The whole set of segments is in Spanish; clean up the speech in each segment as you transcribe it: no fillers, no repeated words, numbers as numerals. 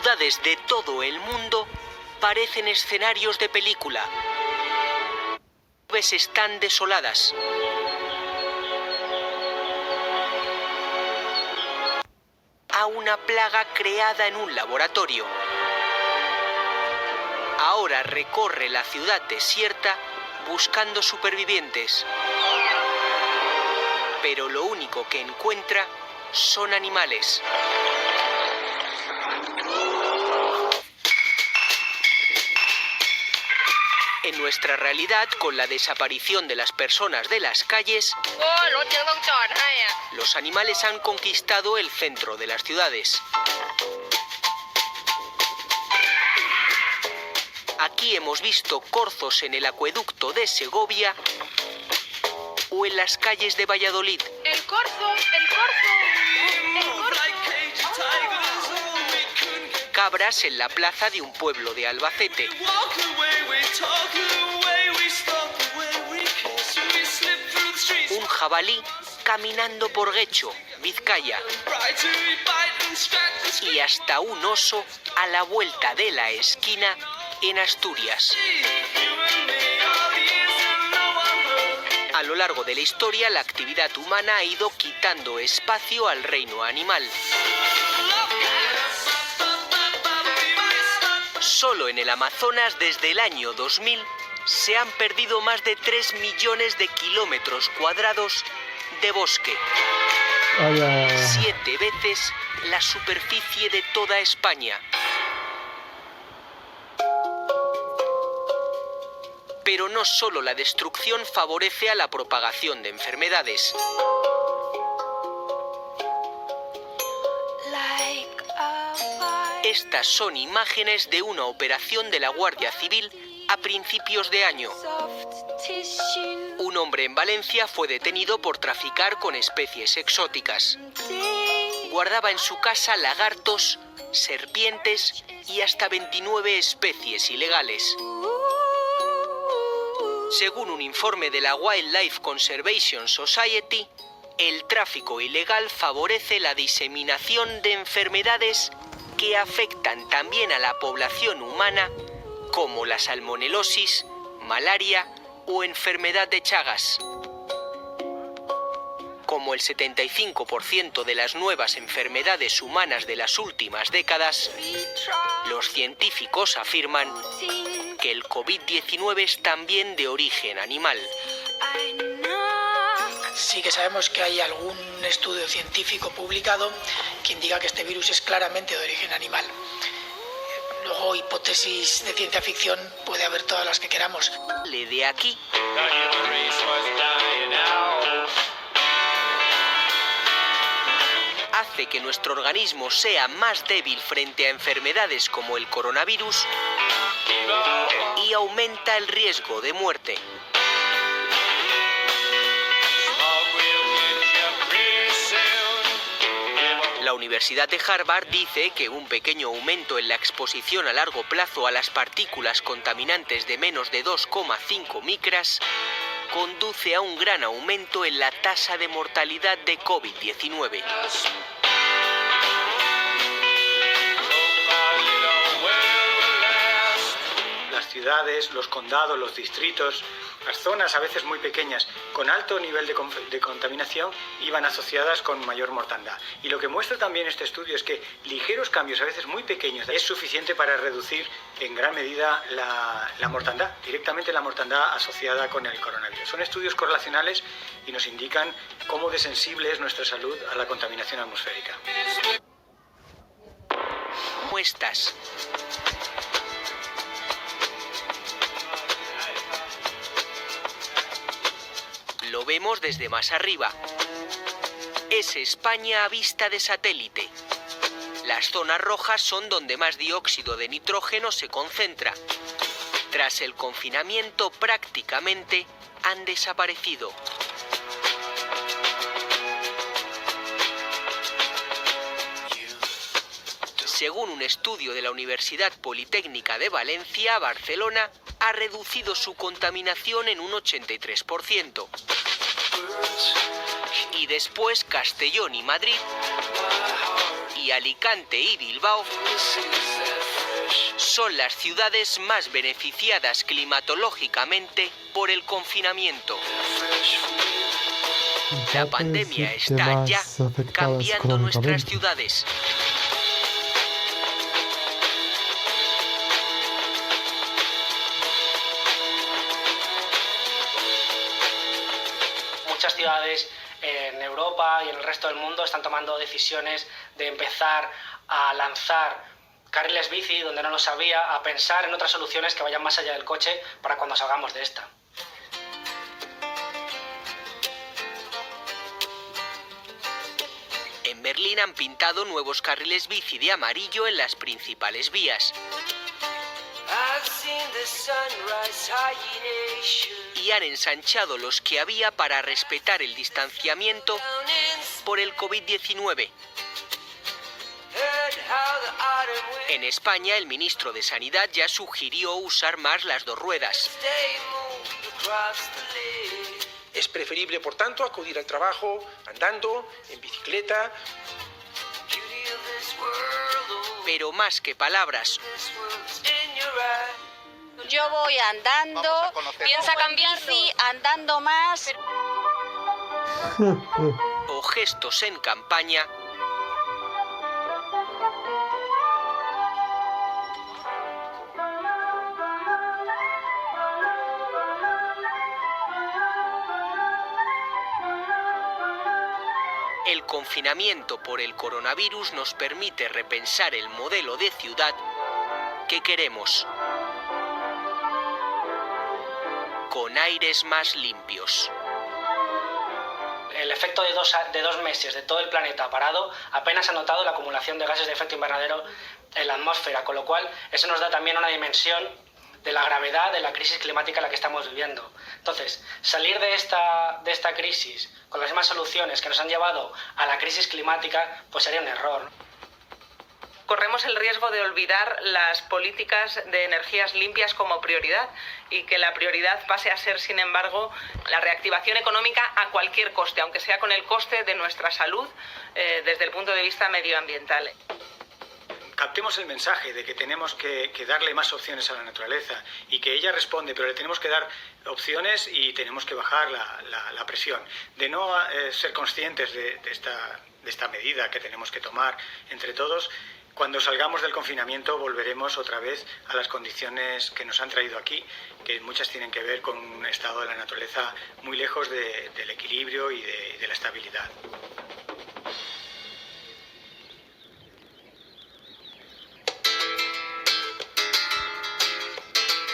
ciudades de todo el mundo parecen escenarios de película. Las están desoladas. A una plaga creada en un laboratorio. Ahora recorre la ciudad desierta buscando supervivientes. Pero lo único que encuentra son animales. En nuestra realidad, con la desaparición de las personas de las calles, los animales han conquistado el centro de las ciudades. Aquí hemos visto corzos en el acueducto de Segovia o en las calles de Valladolid. ¡El corzo! ¡El corzo! ¡El corzo! Cabras en la plaza de un pueblo de Albacete. Un jabalí caminando por Guecho, Vizcaya. Y hasta un oso a la vuelta de la esquina en Asturias. A lo largo de la historia, la actividad humana ha ido quitando espacio al reino animal. Solo en el Amazonas, desde el año 2000, se han perdido más de 3 millones de kilómetros cuadrados de bosque. 7 veces la superficie de toda España. Pero no solo la destrucción favorece a la propagación de enfermedades. Estas son imágenes de una operación de la Guardia Civil a principios de año. Un hombre en Valencia fue detenido por traficar con especies exóticas. Guardaba en su casa lagartos, serpientes y hasta 29 especies ilegales. Según un informe de la Wildlife Conservation Society, el tráfico ilegal favorece la diseminación de enfermedades que afectan también a la población humana, como la salmonelosis, malaria o enfermedad de Chagas. Como el 75% de las nuevas enfermedades humanas de las últimas décadas, los científicos afirman que el COVID-19 es también de origen animal. Sí que sabemos que hay algún estudio científico publicado que indica que este virus es claramente de origen animal. Luego, hipótesis de ciencia ficción puede haber todas las que queramos. De aquí hace que nuestro organismo sea más débil frente a enfermedades como el coronavirus y aumenta el riesgo de muerte. La Universidad de Harvard dice que un pequeño aumento en la exposición a largo plazo a las partículas contaminantes de menos de 2,5 micras conduce a un gran aumento en la tasa de mortalidad de COVID-19. Las ciudades, los condados, los distritos, las zonas a veces muy pequeñas con alto nivel de contaminación iban asociadas con mayor mortandad. Y lo que muestra también este estudio es que ligeros cambios, a veces muy pequeños, es suficiente para reducir en gran medida la mortandad, directamente la mortandad asociada con el coronavirus. Son estudios correlacionales y nos indican cómo de sensible es nuestra salud a la contaminación atmosférica. Muestras. Lo vemos desde más arriba. Es España a vista de satélite. Las zonas rojas son donde más dióxido de nitrógeno se concentra. Tras el confinamiento prácticamente han desaparecido. Según un estudio de la Universidad Politécnica de Valencia, Barcelona ha reducido su contaminación en un 83%. Y después Castellón y Madrid y Alicante y Bilbao son las ciudades más beneficiadas climatológicamente por el confinamiento. La pandemia está ya cambiando nuestras ciudades. Muchas ciudades en Europa y en el resto del mundo están tomando decisiones de empezar a lanzar carriles bici donde no los había, a pensar en otras soluciones que vayan más allá del coche para cuando salgamos de esta. En Berlín han pintado nuevos carriles bici de amarillo en las principales vías. Y han ensanchado los que había para respetar el distanciamiento por el COVID-19. En España, el ministro de Sanidad ya sugirió usar más las dos ruedas. Es preferible, por tanto, acudir al trabajo andando, en bicicleta. Pero más que palabras, yo voy andando, piensa que en bici, andando más. o gestos en campaña, el confinamiento por el coronavirus nos permite repensar el modelo de ciudad que queremos, con aires más limpios. El efecto de dos meses de todo el planeta parado apenas ha notado la acumulación de gases de efecto invernadero en la atmósfera, con lo cual eso nos da también una dimensión de la gravedad de la crisis climática en la que estamos viviendo. Entonces, salir de esta crisis con las mismas soluciones que nos han llevado a la crisis climática, pues sería un error. Corremos el riesgo de olvidar las políticas de energías limpias como prioridad y que la prioridad pase a ser, sin embargo, la reactivación económica a cualquier coste, aunque sea con el coste de nuestra salud desde el punto de vista medioambiental. Captemos el mensaje de que tenemos que darle más opciones a la naturaleza y que ella responde, pero le tenemos que dar opciones y tenemos que bajar la presión. De no ser conscientes de esta medida que tenemos que tomar entre todos, cuando salgamos del confinamiento volveremos otra vez a las condiciones que nos han traído aquí, que muchas tienen que ver con un estado de la naturaleza muy lejos del equilibrio y de la estabilidad.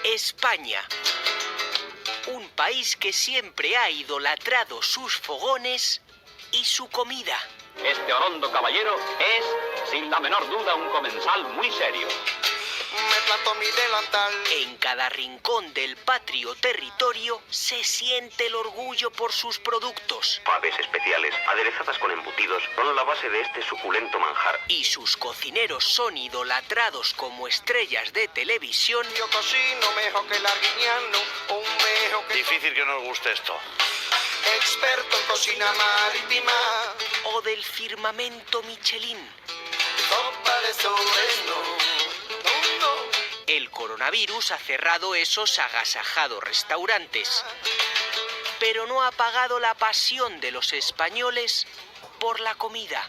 España, un país que siempre ha idolatrado sus fogones y su comida. Este orondo caballero es, sin la menor duda, un comensal muy serio. Me planto mi delantal. En cada rincón del patrio territorio se siente el orgullo por sus productos. Aves especiales, aderezadas con embutidos, son la base de este suculento manjar. Y sus cocineros son idolatrados como estrellas de televisión. Yo cocino mejor que el arguiñano, un mejor que... Difícil que nos guste esto. Experto en cocina marítima. O del firmamento Michelin. Copa de sobreno. El coronavirus ha cerrado esos agasajados restaurantes, pero no ha apagado la pasión de los españoles por la comida.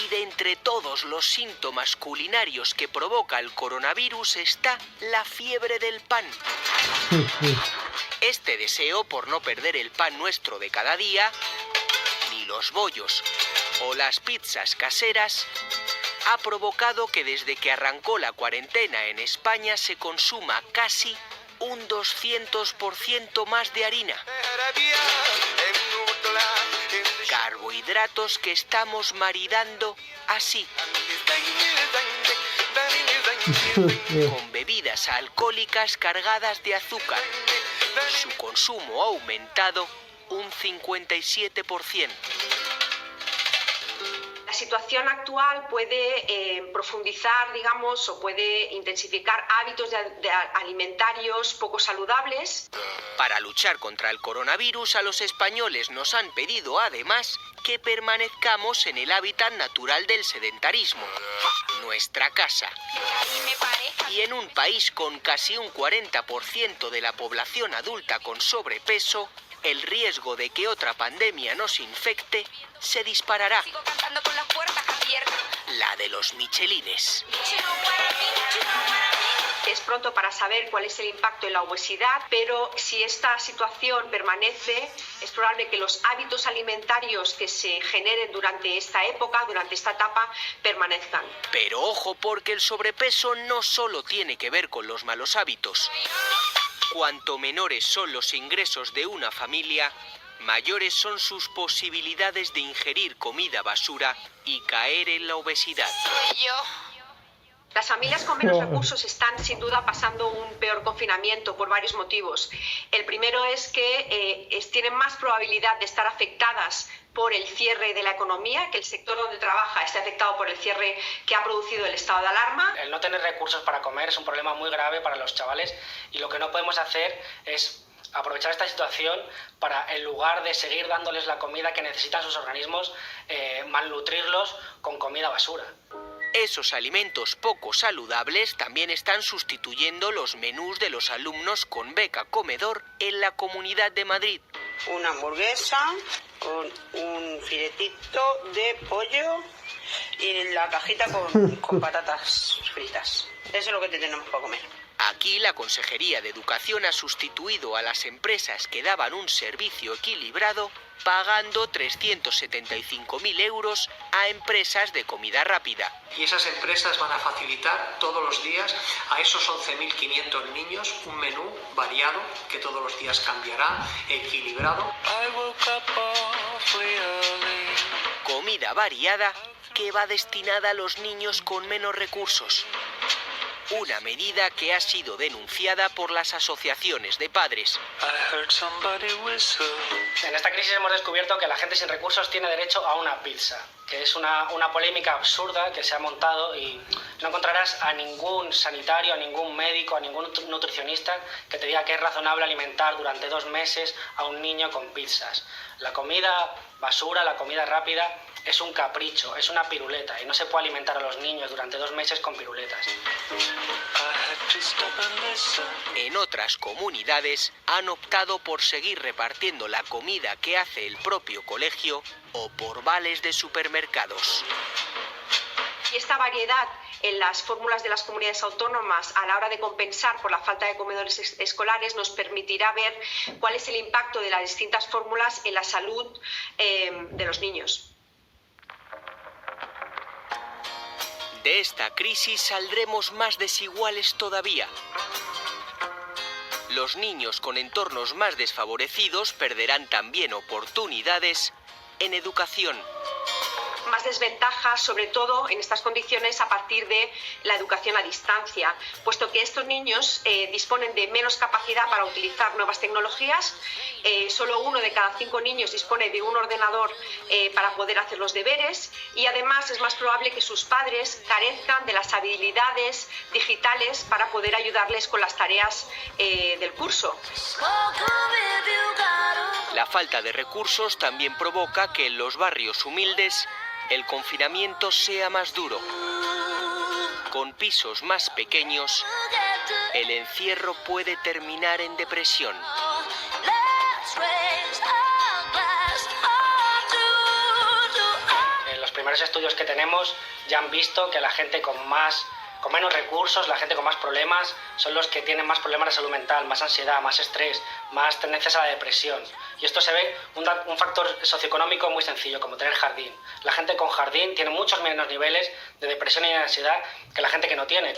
Y de entre todos los síntomas culinarios que provoca el coronavirus está la fiebre del pan. Este deseo por no perder el pan nuestro de cada día, ni los bollos o las pizzas caseras, ha provocado que desde que arrancó la cuarentena en España se consuma casi un 200% más de harina. Carbohidratos que estamos maridando así, con bebidas alcohólicas cargadas de azúcar. Su consumo ha aumentado un 57%. situación actual puede profundizar, digamos, o puede intensificar hábitos alimentarios poco saludables. Para luchar contra el coronavirus, a los españoles nos han pedido además que permanezcamos en el hábitat natural del sedentarismo, nuestra casa. Y en un país con casi un 40% de la población adulta con sobrepeso, el riesgo de que otra pandemia nos infecte se disparará. Sigo cantando con las puertas abiertas. La de los michelines. Es pronto para saber cuál es el impacto en la obesidad, pero si esta situación permanece, es probable que los hábitos alimentarios que se generen durante esta época, durante esta etapa, permanezcan. Pero ojo, porque el sobrepeso no solo tiene que ver con los malos hábitos. Cuanto menores son los ingresos de una familia, mayores son sus posibilidades de ingerir comida basura y caer en la obesidad. Las familias con menos recursos están sin duda pasando un peor confinamiento por varios motivos. El primero es que tienen más probabilidad de estar afectadas por el cierre de la economía, que el sector donde trabaja esté afectado por el cierre que ha producido el estado de alarma. El no tener recursos para comer es un problema muy grave para los chavales y lo que no podemos hacer es aprovechar esta situación para, en lugar de seguir dándoles la comida que necesitan sus organismos, malnutrirlos con comida basura. Esos alimentos poco saludables también están sustituyendo los menús de los alumnos con beca comedor en la Comunidad de Madrid. Una hamburguesa con un filetito de pollo y la cajita con patatas fritas. Eso es lo que te tenemos para comer. Aquí la Consejería de Educación ha sustituido a las empresas que daban un servicio equilibrado pagando 375.000 euros a empresas de comida rápida. Y esas empresas van a facilitar todos los días a esos 11.500 niños un menú variado que todos los días cambiará, equilibrado. Comida variada que va destinada a los niños con menos recursos. Una medida que ha sido denunciada por las asociaciones de padres. En esta crisis hemos descubierto que la gente sin recursos tiene derecho a una pizza, que es una polémica absurda que se ha montado y no encontrarás a ningún sanitario, a ningún médico, a ningún nutricionista que te diga que es razonable alimentar durante 2 meses a un niño con pizzas. La comida basura, la comida rápida, es un capricho, es una piruleta y no se puede alimentar a los niños durante 2 meses con piruletas. En otras comunidades han optado por seguir repartiendo la comida que hace el propio colegio o por vales de supermercados. Y esta variedad en las fórmulas de las comunidades autónomas a la hora de compensar por la falta de comedores escolares nos permitirá ver cuál es el impacto de las distintas fórmulas en la salud de los niños. De esta crisis saldremos más desiguales todavía. Los niños con entornos más desfavorecidos perderán también oportunidades en educación. Más desventajas, sobre todo en estas condiciones, a partir de la educación a distancia, puesto que estos niños disponen de menos capacidad para utilizar nuevas tecnologías. Solo 1 de cada 5 niños dispone de un ordenador para poder hacer los deberes y además es más probable que sus padres carezcan de las habilidades digitales para poder ayudarles con las tareas del curso. La falta de recursos también provoca que en los barrios humildes el confinamiento sea más duro. Con pisos más pequeños, el encierro puede terminar en depresión. Los primeros estudios que tenemos ya han visto que la gente con menos recursos, la gente con más problemas, son los que tienen más problemas de salud mental, más ansiedad, más estrés, más tendencias a la depresión. Y esto se ve un factor socioeconómico muy sencillo, como tener jardín. La gente con jardín tiene muchos menos niveles de depresión y de ansiedad que la gente que no tiene.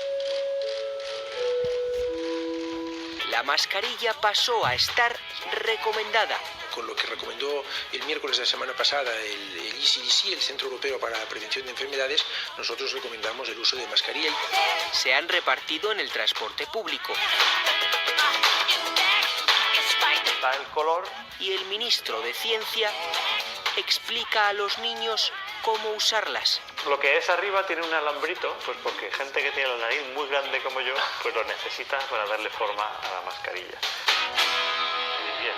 La mascarilla pasó a estar recomendada. Con lo que recomendó el miércoles de la semana pasada el ECDC, el Centro Europeo para la Prevención de Enfermedades, nosotros recomendamos el uso de mascarilla. Se han repartido en el transporte público. Está el color. Y el ministro de Ciencia explica a los niños cómo usarlas. Lo que es arriba tiene un alambrito, pues porque gente que tiene la nariz muy grande como yo, pues lo necesita para darle forma a la mascarilla. Y bien.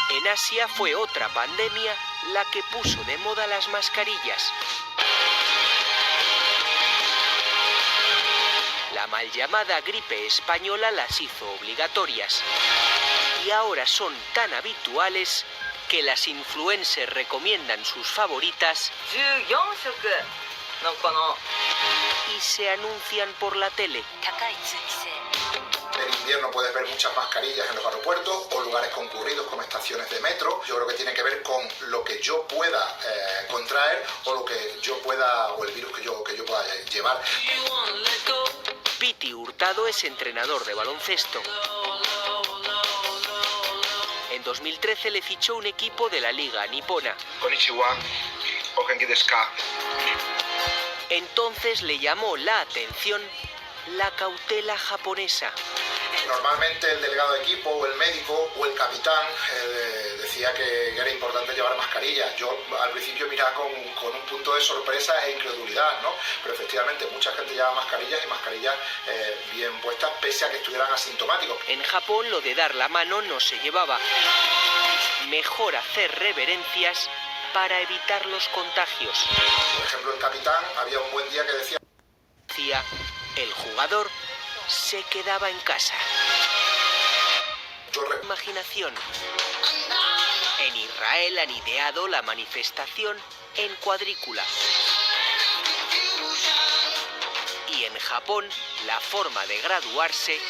En Asia fue otra pandemia la que puso de moda las mascarillas. La mal llamada gripe española las hizo obligatorias. Y ahora son tan habituales que las influencers recomiendan sus favoritas y se anuncian por la tele. En invierno puedes ver muchas mascarillas en los aeropuertos o lugares concurridos como estaciones de metro. Yo creo que tiene que ver con lo que yo pueda contraer o lo que yo pueda, o el virus que yo pueda llevar. Piti Hurtado es entrenador de baloncesto. En 2013 le fichó un equipo de la liga nipona. Konnichiwa, o genki desu ka. Entonces le llamó la atención la cautela japonesa. Normalmente el delegado de equipo o el médico o el capitán decía que era importante llevar mascarilla. Yo al principio miraba con un punto de sorpresa e incredulidad, ¿no? Pero efectivamente mucha gente llevaba mascarillas y mascarillas bien puestas pese a que estuvieran asintomáticos. En Japón lo de dar la mano no se llevaba. Mejor hacer reverencias para evitar los contagios. Por ejemplo, el capitán había un buen día que decía: el jugador se quedaba en casa. Imaginación. En Israel han ideado la manifestación en cuadrícula. Y en Japón, la forma de graduarse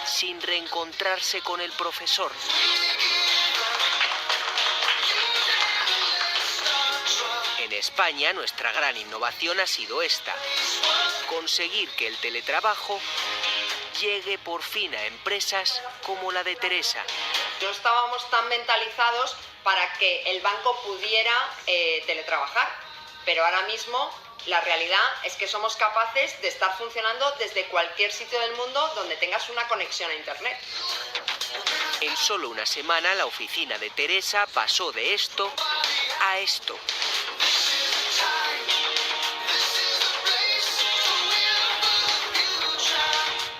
sin reencontrarse con el profesor. En España, nuestra gran innovación ha sido esta: conseguir que el teletrabajo llegue por fin a empresas como la de Teresa. No estábamos tan mentalizados para que el banco pudiera teletrabajar, pero ahora mismo la realidad es que somos capaces de estar funcionando desde cualquier sitio del mundo donde tengas una conexión a Internet. En solo una semana, la oficina de Teresa pasó de esto a esto.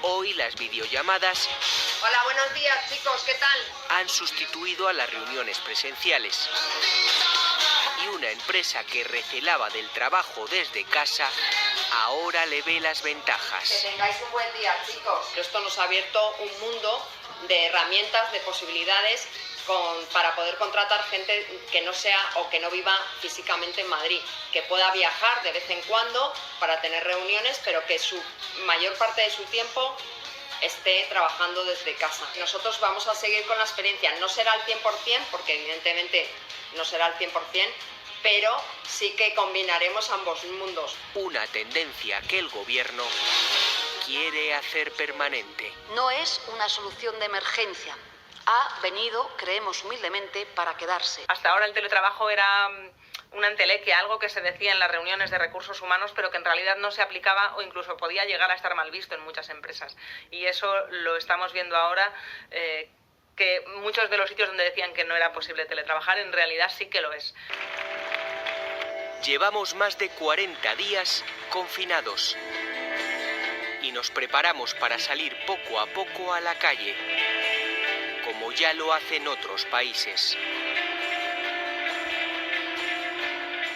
Hoy las videollamadas Hola, buenos días, chicos, ¿qué tal? han sustituido a las reuniones presenciales. Y una empresa que recelaba del trabajo desde casa ahora le ve las ventajas. Que tengáis un buen día, chicos. Esto nos ha abierto un mundo de herramientas, de posibilidades para poder contratar gente que no sea o que no viva físicamente en Madrid, que pueda viajar de vez en cuando para tener reuniones, pero que su mayor parte de su tiempo esté trabajando desde casa. Nosotros vamos a seguir con la experiencia, no será al 100%, porque evidentemente no será al 100%, pero sí que combinaremos ambos mundos. Una tendencia que el gobierno quiere hacer permanente. No es una solución de emergencia. Ha venido, creemos humildemente, para quedarse. Hasta ahora el teletrabajo era una entelequia, algo que se decía en las reuniones de recursos humanos, pero que en realidad no se aplicaba o incluso podía llegar a estar mal visto en muchas empresas. Y eso lo estamos viendo ahora, que muchos de los sitios donde decían que no era posible teletrabajar, en realidad sí que lo es. Llevamos más de 40 días confinados y nos preparamos para salir poco a poco a la calle, como ya lo hacen otros países.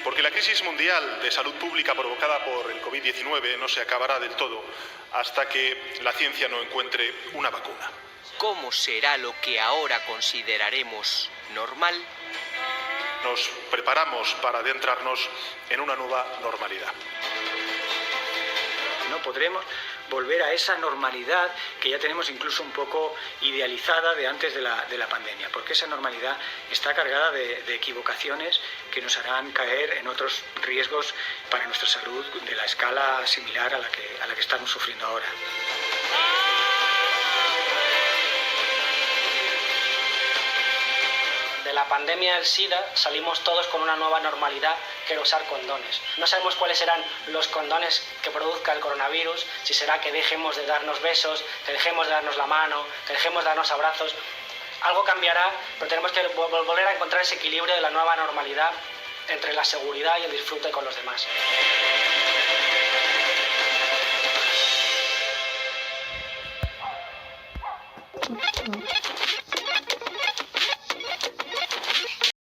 Porque la crisis mundial de salud pública provocada por el COVID-19 no se acabará del todo hasta que la ciencia no encuentre una vacuna. ¿Cómo será lo que ahora consideraremos normal? Nos preparamos para adentrarnos en una nueva normalidad. No podremos volver a esa normalidad que ya tenemos incluso un poco idealizada de antes de la pandemia, porque esa normalidad está cargada de equivocaciones que nos harán caer en otros riesgos para nuestra salud de la escala similar a la que estamos sufriendo ahora. De de la pandemia del SIDA salimos todos con una nueva normalidad, que era usar condones. No sabemos cuáles serán los condones que produzca el coronavirus, si será que dejemos de darnos besos, que dejemos de darnos la mano, que dejemos de darnos abrazos. Algo cambiará, pero tenemos que volver a encontrar ese equilibrio de la nueva normalidad entre la seguridad y el disfrute con los demás.